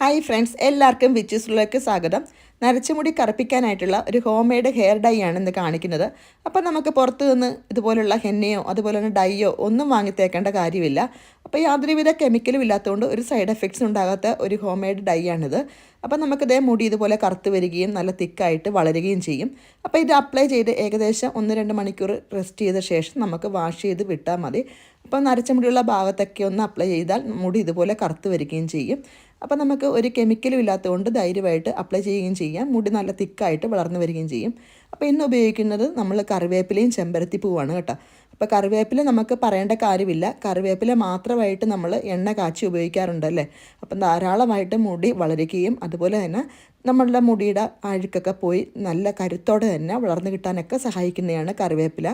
Hi friends, എല്ലാവർക്കും വിച്ചൂസിലേക്ക് സ്വാഗതം. നരച്ച മുടി കറുപ്പിക്കാനായിട്ടുള്ള ഒരു ഹോം മെയ്ഡ് ഹെയർ ഡൈ ആണ് ഇന്ന് കാണിക്കുന്നത്. അപ്പോൾ നമുക്ക് പുറത്തു നിന്ന് ഇതുപോലുള്ള ഹെന്നയോ അതുപോലെ തന്നെ ഡൈയോ ഒന്നും വാങ്ങി തേക്കേണ്ട കാര്യമില്ല. അപ്പോൾ യാതൊരുവിധ കെമിക്കലും ഇല്ലാത്തതുകൊണ്ട് ഒരു സൈഡ് എഫക്ട്സ് ഉണ്ടാകാത്ത ഒരു ഹോം മെയ്ഡ് ഡൈ ആണിത്. അപ്പോൾ നമുക്കിതേ മുടി ഇതുപോലെ കറുത്ത് വരികയും നല്ല തിക്കായിട്ട് വളരുകയും ചെയ്യും. അപ്പോൾ ഇത് അപ്ലൈ ചെയ്ത് ഏകദേശം 1-2 മണിക്കൂർ റെസ്റ്റ് ചെയ്ത ശേഷം നമുക്ക് വാഷ് ചെയ്ത് വിട്ടാൽ മതി. അപ്പോൾ നരച്ച മുടിയുള്ള ഭാഗത്തൊക്കെ ഒന്ന് അപ്ലൈ ചെയ്താൽ മുടി ഇതുപോലെ കറുത്ത് വരികയും ചെയ്യും. അപ്പോൾ നമുക്ക് ഒരു കെമിക്കലും ഇല്ലാത്തതുകൊണ്ട് ധൈര്യമായിട്ട് അപ്ലൈ ചെയ്യുകയും ചെയ്യാം. മുടി നല്ല തിക്കായിട്ട് വളർന്നു വരികയും ചെയ്യും. അപ്പോൾ ഇന്ന് ഉപയോഗിക്കുന്നത് നമ്മൾ കറിവേപ്പിലയും ചെമ്പരത്തി പൂവാണ് കേട്ടോ. അപ്പോൾ കറിവേപ്പില നമുക്ക് പറയേണ്ട കാര്യമില്ല. കറിവേപ്പില മാത്രമായിട്ട് നമ്മൾ എണ്ണ കാച്ചി ഉപയോഗിക്കാറുണ്ടല്ലേ. അപ്പം ധാരാളമായിട്ട് മുടി വളരുകയും അതുപോലെ തന്നെ നമ്മളുടെ മുടിയുടെ അഴുക്കൊക്കെ പോയി നല്ല കരുത്തോടെ തന്നെ വളർന്നു കിട്ടാനൊക്കെ സഹായിക്കുന്നതാണ് കറിവേപ്പില.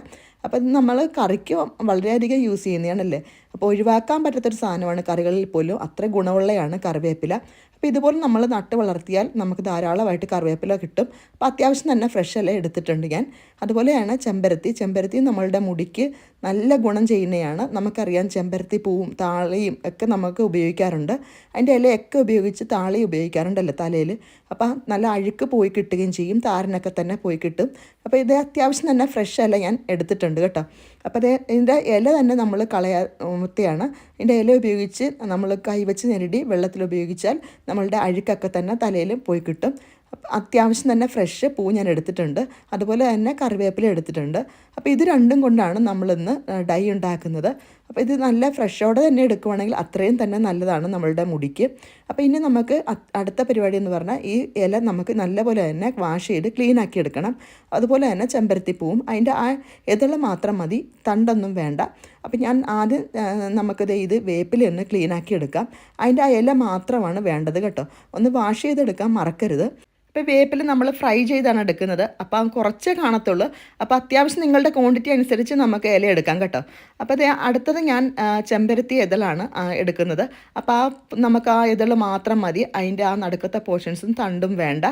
അപ്പം ഇത് നമ്മൾ കറിക്ക് വളരെയധികം യൂസ് ചെയ്യുന്നതാണല്ലേ. അപ്പോൾ ഒഴിവാക്കാൻ പറ്റാത്തൊരു സാധനമാണ് കറികളിൽ പോലും. അത്ര ഗുണമുള്ളതാണ് കറിവേപ്പില. അപ്പോൾ ഇതുപോലെ നമ്മൾ നട്ട് വളർത്തിയാൽ നമുക്ക് ധാരാളമായിട്ട് കറിവേപ്പില കിട്ടും. അപ്പോൾ അത്യാവശ്യം തന്നെ ഫ്രഷ് ഇല എടുത്തിട്ടുണ്ട് ഞാൻ. അതുപോലെയാണ് ചെമ്പരത്തി നമ്മളുടെ മുടിക്ക് നല്ല ഗുണം ചെയ്യുന്നതാണ്. നമുക്കറിയാം ചെമ്പരത്തി പൂവും താളിയും ഒക്കെ നമുക്ക് ഉപയോഗിക്കാറുണ്ട്. അതിൻ്റെ ഇലയൊക്കെ ഉപയോഗിച്ച് താളി ഉപയോഗിക്കാറുണ്ടല്ലോ തലയിൽ. അപ്പോൾ നല്ല അഴുക്ക് പോയി കിട്ടുകയും ചെയ്യും, താരനൊക്കെ തന്നെ പോയി കിട്ടും. അപ്പോൾ ഇത് അത്യാവശ്യം തന്നെ ഫ്രഷ് ഇല ഞാൻ എടുത്തിട്ടുണ്ട് കേട്ടോ. അപ്പോൾ ഇതിൻ്റെ ഇല തന്നെ നമ്മൾ കളയാത്തെയാണ്. ഇതിൻ്റെ ഇല ഉപയോഗിച്ച് നമ്മൾ കൈവച്ച് ഞെരടി വെള്ളത്തിൽ ഉപയോഗിച്ചാൽ നമ്മളുടെ അഴുക്കൊക്കെ തന്നെ തലയിൽ പോയി കിട്ടും. അത്യാവശ്യം തന്നെ ഫ്രഷ് പൂ ഞാൻ എടുത്തിട്ടുണ്ട്. അതുപോലെ തന്നെ കറിവേപ്പില എടുത്തിട്ടുണ്ട്. അപ്പോൾ ഇത് രണ്ടും കൊണ്ടാണ് നമ്മളിന്ന് ഡൈ ഉണ്ടാക്കുന്നത്. അപ്പോൾ ഇത് നല്ല ഫ്രഷോടെ തന്നെ എടുക്കുവാണെങ്കിൽ അത്രയും തന്നെ നല്ലതാണ് നമ്മളുടെ മുടിക്ക്. അപ്പോൾ ഇനി നമുക്ക് അടുത്ത പരിപാടി എന്ന് പറഞ്ഞാൽ ഈ ഇല നമുക്ക് നല്ലപോലെ തന്നെ വാഷ് ചെയ്ത് ക്ലീൻ ആക്കി എടുക്കണം. അതുപോലെ തന്നെ ചെമ്പരത്തിപ്പൂവും അതിൻ്റെ ആ ഇതള് മാത്രം മതി, തണ്ടൊന്നും വേണ്ട. അപ്പോൾ ഞാൻ ആദ്യം നമുക്കത് ഇത് വേപ്പില ഒന്ന് ക്ലീൻ ആക്കി എടുക്കാം. അതിൻ്റെ ആ ഇല മാത്രമാണ് വേണ്ടത് കേട്ടോ. ഒന്ന് വാഷ് ചെയ്തെടുക്കാൻ മറക്കരുത്. ഇപ്പോൾ വേപ്പിൽ നമ്മൾ ഫ്രൈ ചെയ്താണ് എടുക്കുന്നത്. അപ്പോൾ കുറച്ചേ കാണത്തുള്ളൂ. അപ്പോൾ അത്യാവശ്യം നിങ്ങളുടെ ക്വാണ്ടിറ്റി അനുസരിച്ച് നമുക്ക് ഇല എടുക്കാം കേട്ടോ. അപ്പോൾ അടുത്തത് ഞാൻ ചെമ്പരത്തി ഇതളാണ് എടുക്കുന്നത്. അപ്പോൾ നമുക്ക് ആ ഇതള് മാത്രം മതി. അതിൻ്റെ ആ നടുക്കത്തെ പോർഷൻസും തണ്ടും വേണ്ട.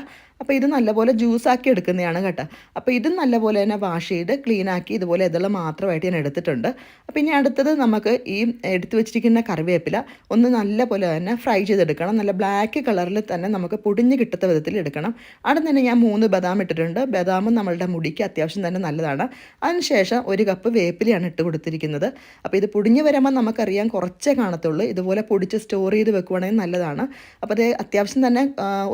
അപ്പോൾ ഇത് നല്ലപോലെ ജ്യൂസാക്കി എടുക്കുന്നതാണ് കേട്ടോ. അപ്പോൾ ഇതും നല്ലപോലെ തന്നെ വാഷ് ചെയ്ത് ക്ലീനാക്കി ഇതുപോലെ ഇതള് മാത്രമായിട്ട് ഞാൻ എടുത്തിട്ടുണ്ട്. അപ്പോൾ ഇനി അടുത്തത് നമുക്ക് ഈ എടുത്തു വെച്ചിരിക്കുന്ന കറിവേപ്പില ഒന്ന് നല്ലപോലെ തന്നെ ഫ്രൈ ചെയ്തെടുക്കണം. നല്ല ബ്ലാക്ക് കളറിൽ തന്നെ നമുക്ക് പൊടിഞ്ഞ് കിട്ടുന്ന വിധത്തിൽ എടുക്കണം. അവിടെ തന്നെ ഞാൻ 3 ബദാം ഇട്ടിട്ടുണ്ട്. ബദാമും നമ്മളുടെ മുടിക്ക് അത്യാവശ്യം തന്നെ നല്ലതാണ്. അതിനുശേഷം 1 കപ്പ് വേപ്പിലയാണ് ഇട്ട് കൊടുത്തിരിക്കുന്നത്. അപ്പോൾ ഇത് പൊടിഞ്ഞ് വരുമ്പോൾ നമുക്കറിയാം കുറച്ചേ കാണത്തുള്ളൂ. ഇതുപോലെ പൊടിച്ച് സ്റ്റോർ ചെയ്ത് വെക്കുവാണെങ്കിൽ നല്ലതാണ്. അപ്പോൾ അത് അത്യാവശ്യം തന്നെ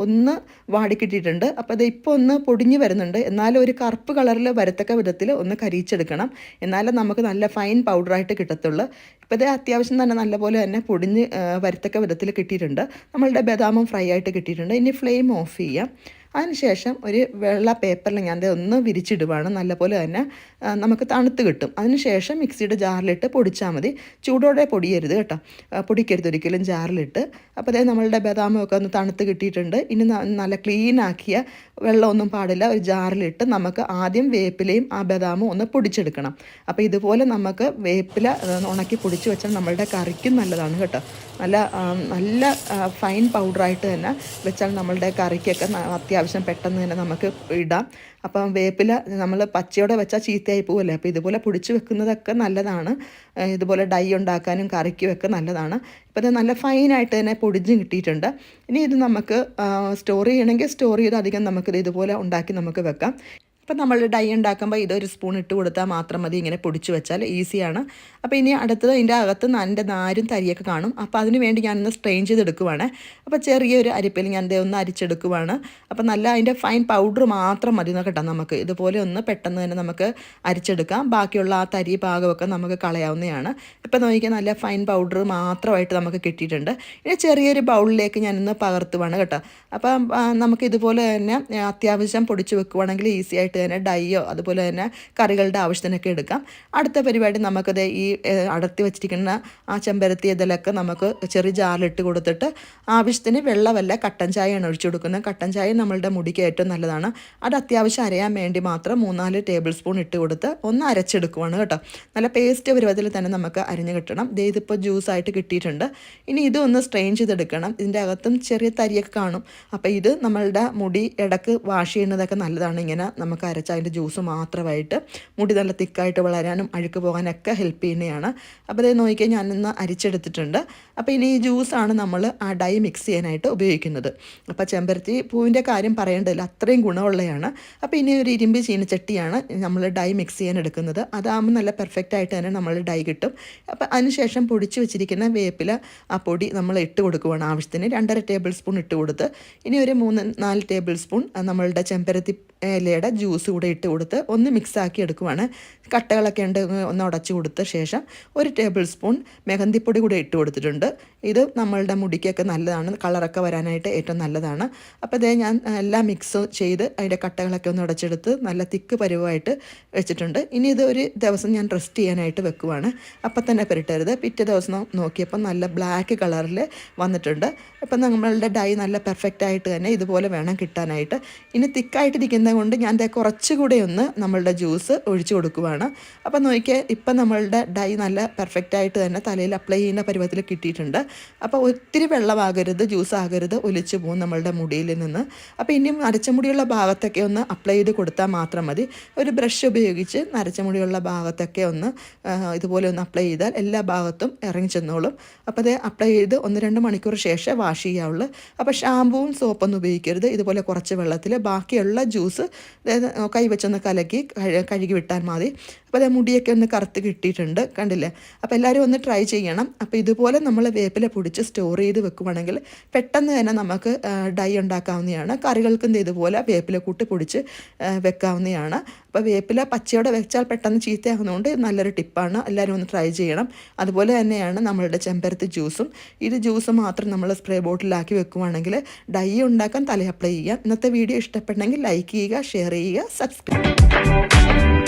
ഒന്ന് വാടിക്കിട്ടിയിട്ടുണ്ട്. അപ്പോൾ അത് ഇപ്പോൾ ഒന്ന് പൊടിഞ്ഞ് വരുന്നുണ്ട്. എന്നാലും ഒരു കറുപ്പ് കളറിൽ വരത്തക്ക വിധത്തിൽ ഒന്ന് കരിയിച്ചെടുക്കണം. എന്നാലും നമുക്ക് നല്ല ഫൈൻ പൗഡറായിട്ട് കിട്ടത്തുള്ളൂ. ഇപ്പോൾ ഇത് അത്യാവശ്യം തന്നെ നല്ലപോലെ തന്നെ പൊടിഞ്ഞ് വരത്തക്ക വിധത്തിൽ കിട്ടിയിട്ടുണ്ട്. നമ്മളുടെ ബദാമും ഫ്രൈ ആയിട്ട് കിട്ടിയിട്ടുണ്ട്. ഇനി ഫ്ലെയിം ഓഫ് ചെയ്യാം. അതിനുശേഷം ഒരു വെള്ള പേപ്പറിൽ ഞാൻ ഒന്ന് വിരിച്ചിടുവാണ്. നല്ലപോലെ തന്നെ നമുക്ക് തണുത്ത് കിട്ടും. അതിനുശേഷം മിക്സിയുടെ ജാറിലിട്ട് പൊടിച്ചാൽ മതി. ചൂടോടെ പൊടിയരുത് കേട്ടോ, പൊടിക്കരുത് ഒരിക്കലും ജാറിലിട്ട്. അപ്പോൾ അതായത് നമ്മളുടെ ബദാമൊക്കെ ഒന്ന് തണുത്ത് കിട്ടിയിട്ടുണ്ട്. ഇനി നല്ല ക്ലീൻ ആക്കിയ വെള്ളമൊന്നും പാടില്ല. ഒരു ജാറിലിട്ട് നമുക്ക് ആദ്യം വേപ്പിലയും ആ ബദാമും ഒന്ന് പൊടിച്ചെടുക്കണം. അപ്പോൾ ഇതുപോലെ നമുക്ക് വേപ്പില ഉണക്കി പൊടിച്ച് വെച്ചാൽ നമ്മളുടെ കറിക്കും നല്ലതാണ് കേട്ടോ. നല്ല ഫൈൻ പൗഡറായിട്ട് തന്നെ വെച്ചാൽ നമ്മളുടെ കറിക്കൊക്കെ അത്യാവശ്യം പെട്ടെന്ന് തന്നെ നമുക്ക് ഇടാം. അപ്പം വേപ്പില നമ്മൾ പച്ചയോടെ വെച്ചാൽ ചീത്തയായി പോവല്ലേ. അപ്പോൾ ഇതുപോലെ പൊടിച്ച് വെക്കുന്നതൊക്കെ നല്ലതാണ്. ഇതുപോലെ ഡൈ ഉണ്ടാക്കാനും കറിക്കും ഒക്കെ നല്ലതാണ്. ഇപ്പോൾ ഇത് നല്ല ഫൈനായിട്ട് തന്നെ പൊടിഞ്ഞ് കിട്ടിയിട്ടുണ്ട്. ഇനി ഇത് നമുക്ക് സ്റ്റോർ ചെയ്യണമെങ്കിൽ സ്റ്റോർ ചെയ്ത് അധികം നമുക്കിത് ഇതുപോലെ ഉണ്ടാക്കി നമുക്ക് വെക്കാം. അപ്പോൾ നമ്മൾ ഡൈ ഉണ്ടാക്കുമ്പോൾ ഇതൊരു സ്പൂൺ ഇട്ട് കൊടുത്താൽ മാത്രം മതി. ഇങ്ങനെ പൊടിച്ച് വെച്ചാൽ ഈസിയാണ്. അപ്പോൾ ഇനി അടുത്തത് ഇതിൻ്റെ അകത്ത് എൻ്റെ നാരും തരിയൊക്കെ കാണും. അപ്പോൾ അതിന് വേണ്ടി ഞാനൊന്ന് സ്ട്രെയിൻ ചെയ്തെടുക്കുവാണ്. അപ്പോൾ ചെറിയൊരു അരിപ്പയിൽ ഞാൻ ഒന്ന് അരിച്ചെടുക്കുവാണ്. അപ്പോൾ നല്ല അതിൻ്റെ ഫൈൻ പൗഡർ മാത്രം മതി കേട്ടോ. നമുക്ക് ഇതുപോലെ ഒന്ന് പെട്ടെന്ന് തന്നെ നമുക്ക് അരിച്ചെടുക്കാം. ബാക്കിയുള്ള ആ തരി ഭാഗമൊക്കെ നമുക്ക് കളയാവുന്നതാണ്. ഇപ്പോൾ നോക്കിയാൽ നല്ല ഫൈൻ പൗഡർ മാത്രമായിട്ട് നമുക്ക് കിട്ടിയിട്ടുണ്ട്. ഇനി ചെറിയൊരു ബൗളിലേക്ക് ഞാനൊന്ന് പകർത്തുവാണ് കേട്ടോ. അപ്പം നമുക്ക് ഇതുപോലെ തന്നെ അത്യാവശ്യം പൊടിച്ച് വെക്കുവാണെങ്കിൽ ഈസി ആയിട്ട് തന്നെ ഡൈയോ അതുപോലെ തന്നെ കറികളുടെ ആവശ്യത്തിനൊക്കെ എടുക്കാം. അടുത്ത പരിപാടി നമുക്കത് ഈ അടർത്തി വെച്ചിരിക്കുന്ന ആ ചെമ്പരത്തി ഇതിലൊക്കെ നമുക്ക് ചെറിയ ജാറിലിട്ട് കൊടുത്തിട്ട് ആവശ്യത്തിന് വെള്ളമല്ല കട്ടൻ ചായയാണ് ഒഴിച്ചു കൊടുക്കുന്നത്. കട്ടൻ ചായ നമ്മളുടെ മുടിക്ക് ഏറ്റവും നല്ലതാണ്. അത് അത്യാവശ്യം അരയാൻ വേണ്ടി മാത്രം 3-4 ടേബിൾ സ്പൂൺ ഇട്ട് കൊടുത്ത് ഒന്ന് അരച്ചെടുക്കുവാണ് കേട്ടോ. നല്ല പേസ്റ്റ് പരുവത്തിൽ തന്നെ നമുക്ക് അരിഞ്ഞ് കിട്ടണം. ഇതിപ്പോൾ ജ്യൂസായിട്ട് കിട്ടിയിട്ടുണ്ട്. ഇനി ഇതൊന്ന് സ്ട്രെയിൻ ചെയ്തെടുക്കണം. ഇതിൻ്റെ അകത്തും ചെറിയ തരിയൊക്കെ കാണും. അപ്പോൾ ഇത് നമ്മളുടെ മുടി ഇടക്ക് വാഷ് ചെയ്യുന്നതൊക്കെ നല്ലതാണ്. ഇങ്ങനെ നമുക്ക് അരച്ച് അതിൻ്റെ ജ്യൂസ് മാത്രമായിട്ട് മുടി നല്ല തിക്കായിട്ട് വളരാനും അഴുക്ക് പോകാനൊക്കെ ഹെൽപ്പ് ചെയ്യുന്നതാണ്. അപ്പോൾ അത് നോക്കിയാൽ ഞാനിന്ന് അരിച്ചെടുത്തിട്ടുണ്ട്. അപ്പോൾ ഇനി ഈ ജ്യൂസാണ് നമ്മൾ ആ ഡൈ മിക്സ് ചെയ്യാനായിട്ട് ഉപയോഗിക്കുന്നത്. അപ്പോൾ ചെമ്പരത്തി പൂവിൻ്റെ കാര്യം പറയേണ്ടതില്ല, അത്രയും ഗുണമുള്ളതാണ്. അപ്പോൾ ഇനി ഒരു ഇരുമ്പ് ചീനച്ചട്ടിയാണ് നമ്മൾ ഡൈ മിക്സ് ചെയ്യാൻ എടുക്കുന്നത്. അതാകുമ്പോൾ നല്ല പെർഫെക്റ്റ് ആയിട്ട് തന്നെ നമ്മൾ ഡൈ കിട്ടും. അപ്പോൾ അതിനുശേഷം പൊടിച്ച് വെച്ചിരിക്കുന്ന വേപ്പില ആ പൊടി നമ്മൾ ഇട്ട് കൊടുക്കുകയാണ്. ആവശ്യത്തിന് 2.5 ടേബിൾ സ്പൂൺ ഇട്ട് കൊടുത്ത് ഇനി ഒരു 3-4 ടേബിൾ സ്പൂൺ നമ്മളുടെ ചെമ്പരത്തി ഇലയുടെ ജ്യൂസ് കൂടെ ഇട്ട് കൊടുത്ത് ഒന്ന് മിക്സാക്കി എടുക്കുവാണ്. കട്ടകളൊക്കെ ഉണ്ട് ഒന്ന് ഉടച്ചു കൊടുത്ത ശേഷം 1 ടേബിൾ സ്പൂൺ മെഹന്തിപ്പൊടി കൂടെ ഇട്ട് കൊടുത്തിട്ടുണ്ട്. ഇത് നമ്മളുടെ മുടിക്കൊക്കെ നല്ലതാണ്, കളറൊക്കെ വരാനായിട്ട് ഏറ്റവും നല്ലതാണ്. അപ്പോൾ ഇതേ ഞാൻ എല്ലാം മിക്സ് ചെയ്ത് അതിൻ്റെ കട്ടകളൊക്കെ ഒന്ന് ഉടച്ചെടുത്ത് നല്ല തിക്ക് പരുവമായിട്ട് വെച്ചിട്ടുണ്ട്. ഇനി ഇത് ഒരു ദിവസം ഞാൻ റെസ്റ്റ് ചെയ്യാനായിട്ട് വെക്കുവാണ്. അപ്പം തന്നെ പുരട്ടരുത്. പിറ്റേ ദിവസം നോക്കിയപ്പോൾ നല്ല ബ്ലാക്ക് കളറിൽ വന്നിട്ടുണ്ട്. അപ്പം നമ്മളുടെ ഡൈ നല്ല പെർഫെക്റ്റ് ആയിട്ട് തന്നെ ഇതുപോലെ വേണം കിട്ടാനായിട്ട്. ഇനി തിക്കായിട്ടിരിക്കുന്നത് കൊണ്ട് ഞാൻ കുറച്ചുകൂടെ ഒന്ന് നമ്മളുടെ ജ്യൂസ് ഒഴിച്ചു കൊടുക്കുവാണ്. അപ്പം നോക്കിയാൽ ഇപ്പം നമ്മളുടെ ഡൈ നല്ല പെർഫെക്റ്റ് ആയിട്ട് തന്നെ തലയിൽ അപ്ലൈ ചെയ്യുന്ന പരുവത്തിൽ കിട്ടിയിട്ടുണ്ട്. അപ്പോൾ ഒത്തിരി വെള്ളമാകരുത്, ജ്യൂസ് ആകരുത്, ഒലിച്ചു പോകും നമ്മളുടെ മുടിയിൽ നിന്ന്. അപ്പോൾ ഇനിയും നരച്ച മുടിയുള്ള ഭാഗത്തൊക്കെ ഒന്ന് അപ്ലൈ ചെയ്ത് കൊടുത്താൽ മാത്രം മതി. ഒരു ബ്രഷ് ഉപയോഗിച്ച് നരച്ച മുടിയുള്ള ഭാഗത്തൊക്കെ ഒന്ന് ഇതുപോലെ ഒന്ന് അപ്ലൈ ചെയ്താൽ എല്ലാ ഭാഗത്തും ഇറങ്ങി ചെന്നോളും. അപ്പോൾ അത് അപ്ലൈ ചെയ്ത് 1-2 മണിക്കൂർ ശേഷം വാഷ് ചെയ്യാവുള്ളൂ. അപ്പോൾ ഷാമ്പൂവും സോപ്പൊന്നും ഉപയോഗിക്കരുത്. ഇതുപോലെ കുറച്ച് വെള്ളത്തിൽ ബാക്കിയുള്ള ജ്യൂസ് കൈ വെച്ചൊന്ന് കലക്കി കഴുകി വിട്ടാൽ മതി. അപ്പോൾ അത് മുടിയൊക്കെ ഒന്ന് കറുത്ത് കിട്ടിയിട്ടുണ്ട്, കണ്ടില്ലേ? അപ്പോൾ എല്ലാവരും ഒന്ന് ട്രൈ ചെയ്യണം. അപ്പോൾ ഇതുപോലെ നമ്മൾ വേപ്പില പൊടിച്ച് സ്റ്റോർ ചെയ്ത് വെക്കുവാണെങ്കിൽ പെട്ടെന്ന് തന്നെ നമുക്ക് ഡൈ ഉണ്ടാക്കാവുന്നതാണ്. കറികൾക്കും ഇതുപോലെ വേപ്പില കൂട്ടി പൊടിച്ച് വെക്കാവുന്നതാണ്. അപ്പോൾ വേപ്പില പച്ചയോടെ വെച്ചാൽ പെട്ടെന്ന് ചീത്തയാകുന്നതുകൊണ്ട് നല്ലൊരു ടിപ്പാണ്. എല്ലാവരും ഒന്ന് ട്രൈ ചെയ്യണം. അതുപോലെ തന്നെയാണ് നമ്മളുടെ ചെമ്പരത്തി ജ്യൂസും. ഇത് ജ്യൂസ് മാത്രം നമ്മൾ സ്പ്രേ ബോട്ടിലാക്കി വെക്കുവാണെങ്കിൽ ഡൈ ഉണ്ടാക്കാൻ തല അപ്ലൈ ചെയ്യാം. ഇന്നത്തെ വീഡിയോ ഇഷ്ടപ്പെട്ടെങ്കിൽ ലൈക്ക് ചെയ്യുക, ഷെയർ ചെയ്യുക, സബ്സ്ക്രൈബ് ചെയ്യുക.